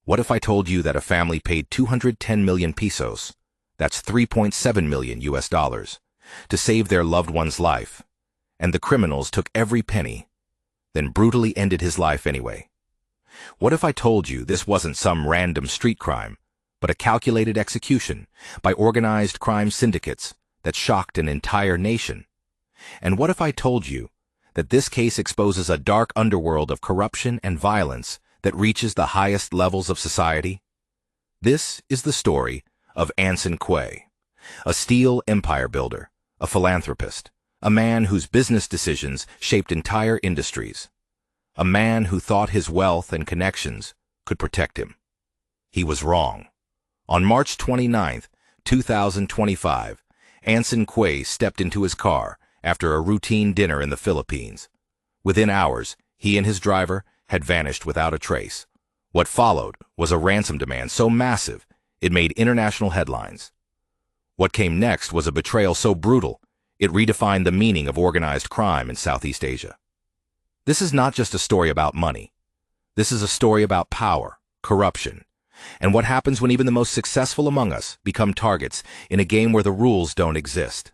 What if I told you that a family paid 210 million pesos, that's 3.7 million US dollars, to save their loved one's life, and the criminals took every penny, then brutally ended his life anyway? What if I told you this wasn't some random street crime, but a calculated execution by organized crime syndicates that shocked an entire nation? And what if I told you that this case exposes a dark underworld of corruption and violence that reaches the highest levels of society? This is the story of Anson Que, a steel empire builder, a philanthropist, a man whose business decisions shaped entire industries, a man who thought his wealth and connections could protect him. He was wrong. On March 29, 2025, Anson Que stepped into his car after a routine dinner in the Philippines. Within hours, he and his driver had vanished without a trace. What followed was a ransom demand so massive it made international headlines. What came next was a betrayal so brutal it redefined the meaning of organized crime in Southeast Asia. This is not just a story about money. This is a story about power, corruption, and what happens when even the most successful among us become targets in a game where the rules don't exist.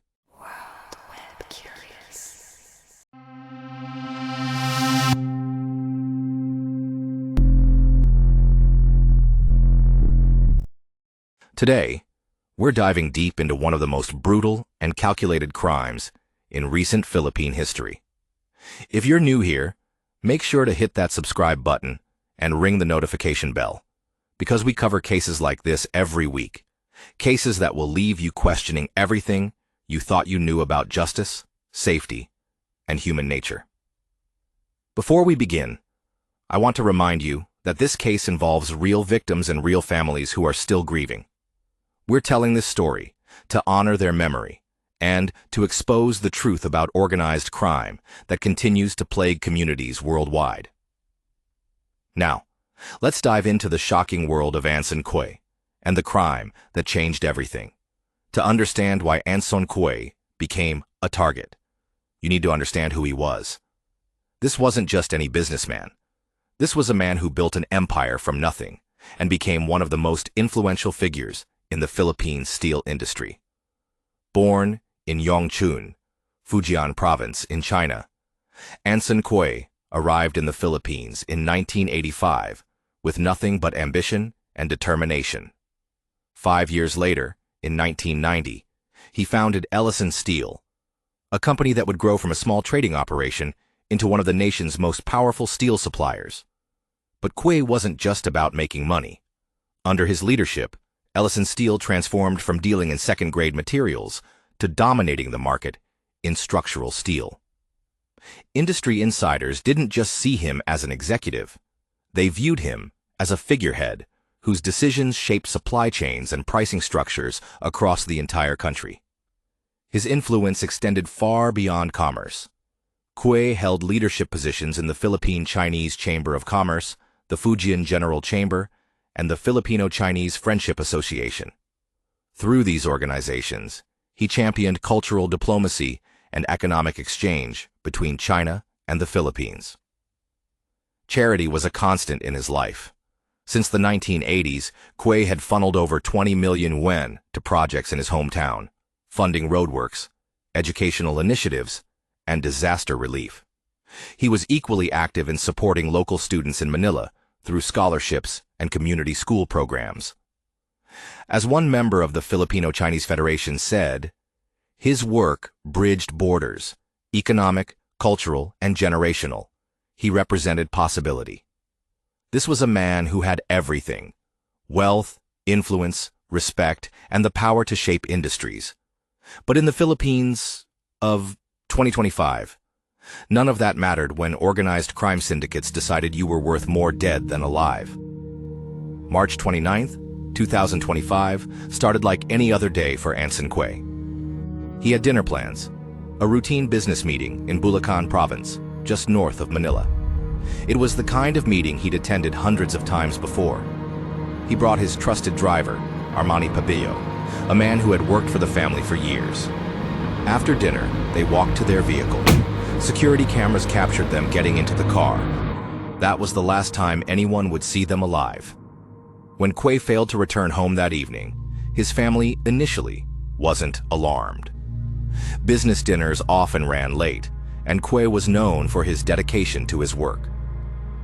Today, we're diving deep into one of the most brutal and calculated crimes in recent Philippine history. If you're new here, make sure to hit that subscribe button and ring the notification bell, because we cover cases like this every week, cases that will leave you questioning everything you thought you knew about justice, safety, and human nature. Before we begin, I want to remind you that this case involves real victims and real families who are still grieving. We're telling this story to honor their memory and to expose the truth about organized crime that continues to plague communities worldwide. Now, let's dive into the shocking world of Anson Que and the crime that changed everything. To understand why Anson Que became a target, you need to understand who he was. This wasn't just any businessman. This was a man who built an empire from nothing and became one of the most influential figures in the Philippine steel industry. Born in Yongchun, Fujian province in China, Anson Que arrived in the Philippines in 1985 with nothing but ambition and determination. 5 years later, in 1990, he founded Elison Steel, a company that would grow from a small trading operation into one of the nation's most powerful steel suppliers. But Que wasn't just about making money. Under his leadership, Elison Steel transformed from dealing in second-grade materials to dominating the market in structural steel. Industry insiders didn't just see him as an executive. They viewed him as a figurehead whose decisions shaped supply chains and pricing structures across the entire country. His influence extended far beyond commerce. Que held leadership positions in the Philippine Chinese Chamber of Commerce, the Fujian General Chamber, and the Filipino-Chinese Friendship Association. Through these organizations, he championed cultural diplomacy and economic exchange between China and the Philippines. Charity was a constant in his life. Since the 1980s, Que had funneled over 20 million yuan to projects in his hometown, funding roadworks, educational initiatives, and disaster relief. He was equally active in supporting local students in Manila through scholarships and community school programs. As one member of the Filipino-Chinese Federation said, his work bridged borders, economic, cultural, and generational. He represented possibility. This was a man who had everything: wealth, influence, respect, and the power to shape industries. But in the Philippines of 2025, none of that mattered when organized crime syndicates decided you were worth more dead than alive. March 29th, 2025 started like any other day for Anson Que. He had dinner plans, a routine business meeting in Bulacan province, just north of Manila. It was the kind of meeting he'd attended hundreds of times before. He brought his trusted driver, Armani Pabillo, a man who had worked for the family for years. After dinner, they walked to their vehicle. Security cameras captured them getting into the car. That was the last time anyone would see them alive. When Que failed to return home that evening, his family initially wasn't alarmed. Business dinners often ran late, and Que was known for his dedication to his work.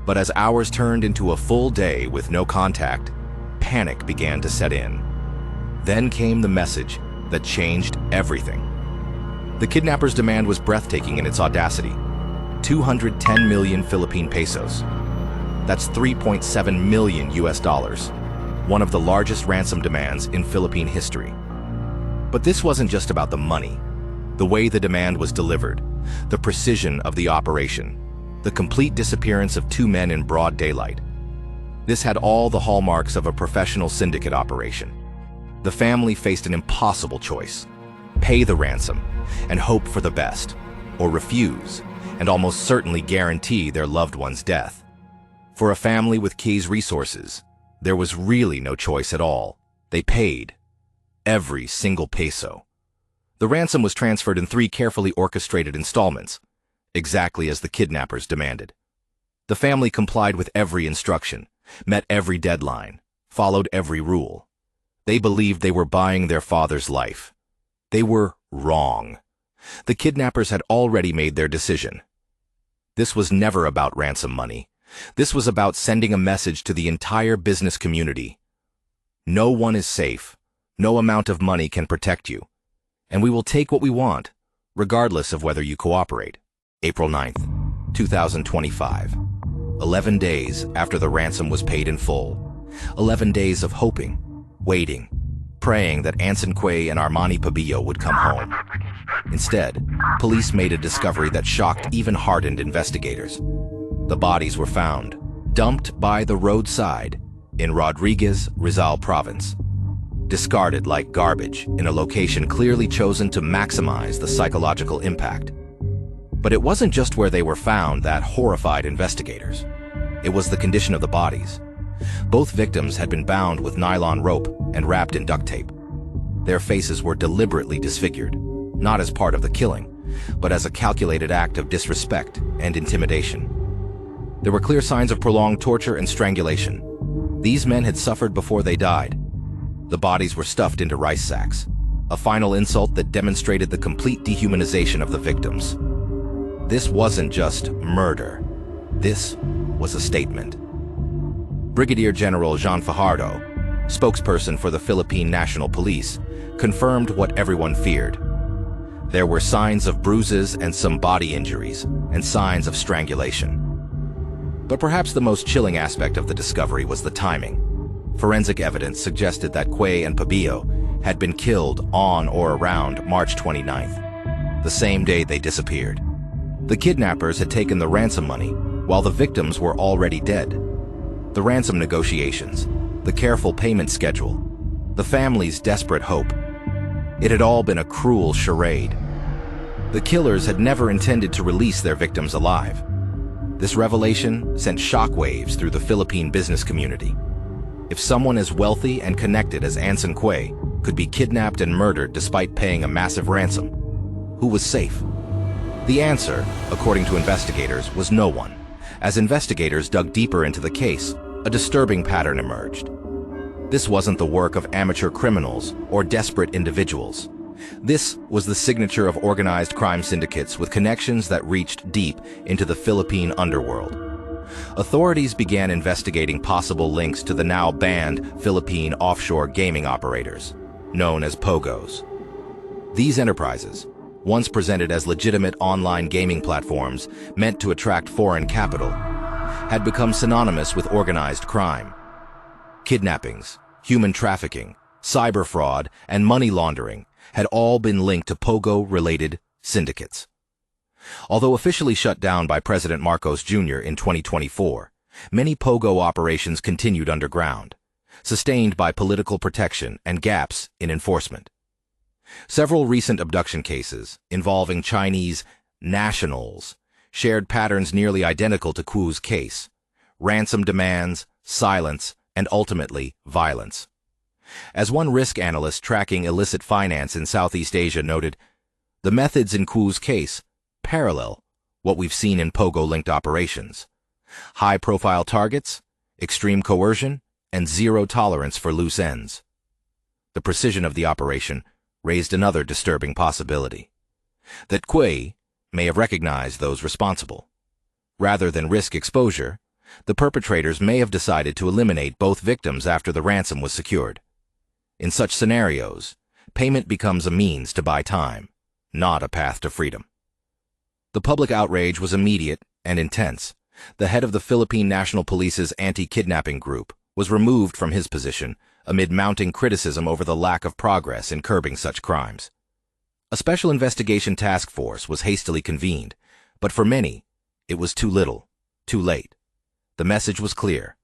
But as hours turned into a full day with no contact, panic began to set in. Then came the message that changed everything. The kidnappers' demand was breathtaking in its audacity: 210 million Philippine pesos. That's 3.7 million US dollars, one of the largest ransom demands in Philippine history. But this wasn't just about the money. The way the demand was delivered, the precision of the operation, the complete disappearance of two men in broad daylight. This had all the hallmarks of a professional syndicate operation. The family faced an impossible choice: pay the ransom and hope for the best, or refuse and almost certainly guarantee their loved one's death. For a family with Ke's resources, there was really no choice at all. They paid every single peso. The ransom was transferred in 3 carefully orchestrated installments, exactly as the kidnappers demanded. The family complied with every instruction, met every deadline, followed every rule. They believed they were buying their father's life. They were wrong. The kidnappers had already made their decision. This was never about ransom money. This was about sending a message to the entire business community. No one is safe. No amount of money can protect you. And we will take what we want, regardless of whether you cooperate. April 9th, 2025. 11 days after the ransom was paid in full. 11 days of hoping, waiting, praying that Anson Que and Armani Pabillo would come home. Instead, police made a discovery that shocked even hardened investigators. The bodies were found, dumped by the roadside in Rodriguez, Rizal province. Discarded like garbage in a location clearly chosen to maximize the psychological impact. But it wasn't just where they were found that horrified investigators. It was the condition of the bodies. Both victims had been bound with nylon rope and wrapped in duct tape. Their faces were deliberately disfigured, not as part of the killing, but as a calculated act of disrespect and intimidation. There were clear signs of prolonged torture and strangulation. These men had suffered before they died. The bodies were stuffed into rice sacks, a final insult that demonstrated the complete dehumanization of the victims. This wasn't just murder. This was a statement. Brigadier General Jean Fajardo, spokesperson for the Philippine National Police, confirmed what everyone feared. There were signs of bruises and some body injuries, and signs of strangulation. But perhaps the most chilling aspect of the discovery was the timing. Forensic evidence suggested that Que and Pabillo had been killed on or around March 29th, the same day they disappeared. The kidnappers had taken the ransom money while the victims were already dead. The ransom negotiations, the careful payment schedule, the family's desperate hope. It had all been a cruel charade. The killers had never intended to release their victims alive. This revelation sent shockwaves through the Philippine business community. If someone as wealthy and connected as Anson Que could be kidnapped and murdered despite paying a massive ransom, who was safe? The answer, according to investigators, was no one. As investigators dug deeper into the case, a disturbing pattern emerged. This wasn't the work of amateur criminals or desperate individuals. This was the signature of organized crime syndicates with connections that reached deep into the Philippine underworld. Authorities began investigating possible links to the now banned Philippine offshore gaming operators, known as POGOs. These enterprises, once presented as legitimate online gaming platforms meant to attract foreign capital, had become synonymous with organized crime. Kidnappings, human trafficking, cyber fraud, and money laundering had all been linked to POGO-related syndicates. Although officially shut down by President Marcos Jr. in 2024, many POGO operations continued underground, sustained by political protection and gaps in enforcement. Several recent abduction cases involving Chinese nationals shared patterns nearly identical to Que's case: ransom demands, silence, and ultimately violence. As one risk analyst tracking illicit finance in Southeast Asia noted, the methods in Que's case parallel what we've seen in POGO-linked operations: high-profile targets, extreme coercion, and zero tolerance for loose ends. The precision of the operation raised another disturbing possibility: that Que may have recognized those responsible. Rather than risk exposure, the perpetrators may have decided to eliminate both victims after the ransom was secured. In such scenarios, payment becomes a means to buy time, not a path to freedom. The public outrage was immediate and intense. The head of the Philippine National Police's anti-kidnapping group was removed from his position amid mounting criticism over the lack of progress in curbing such crimes. A special investigation task force was hastily convened, but for many, it was too little, too late. The message was clear.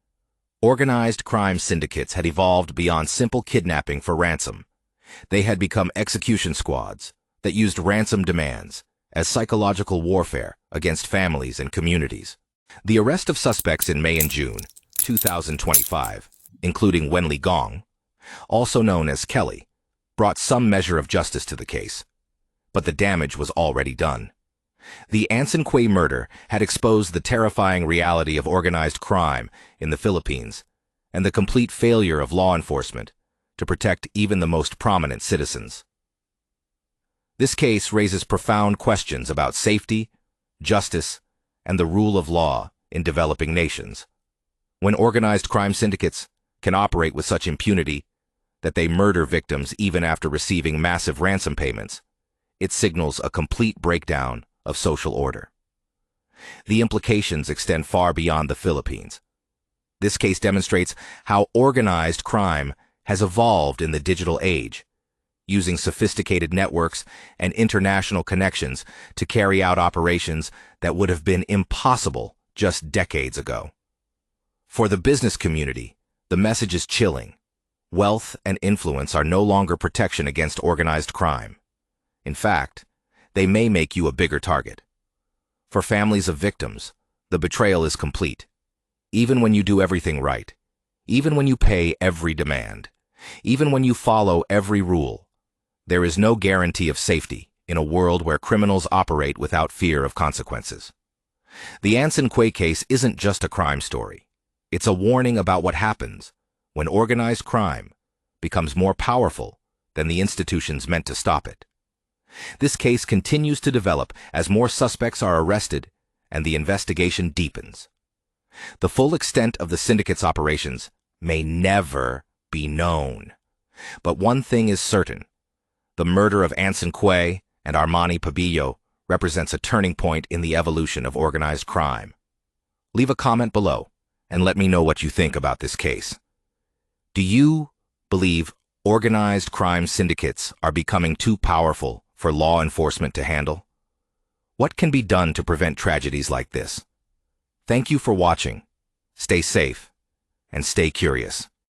Organized crime syndicates had evolved beyond simple kidnapping for ransom. They had become execution squads that used ransom demands as psychological warfare against families and communities. The arrest of suspects in May and June 2025, including Wenli Gong, also known as Kelly, brought some measure of justice to the case. But the damage was already done. The Anson Que murder had exposed the terrifying reality of organized crime in the Philippines and the complete failure of law enforcement to protect even the most prominent citizens. This case raises profound questions about safety, justice, and the rule of law in developing nations. When organized crime syndicates can operate with such impunity that they murder victims even after receiving massive ransom payments, it signals a complete breakdown of social order. The implications extend far beyond the Philippines. This case demonstrates how organized crime has evolved in the digital age, using sophisticated networks and international connections to carry out operations that would have been impossible just decades ago. For the business community, the message is chilling. Wealth and influence are no longer protection against organized crime. In fact, they may make you a bigger target. For families of victims, the betrayal is complete. Even when you do everything right, even when you pay every demand, even when you follow every rule, there is no guarantee of safety in a world where criminals operate without fear of consequences. The Anson Que case isn't just a crime story. It's a warning about what happens when organized crime becomes more powerful than the institutions meant to stop it. This case continues to develop as more suspects are arrested and the investigation deepens. The full extent of the syndicate's operations may never be known. But one thing is certain: the murder of Anson Que and Armani Pabillo represents a turning point in the evolution of organized crime. Leave a comment below and let me know what you think about this case. Do you believe organized crime syndicates are becoming too powerful for law enforcement to handle? What can be done to prevent tragedies like this? Thank you for watching. Stay safe and stay curious.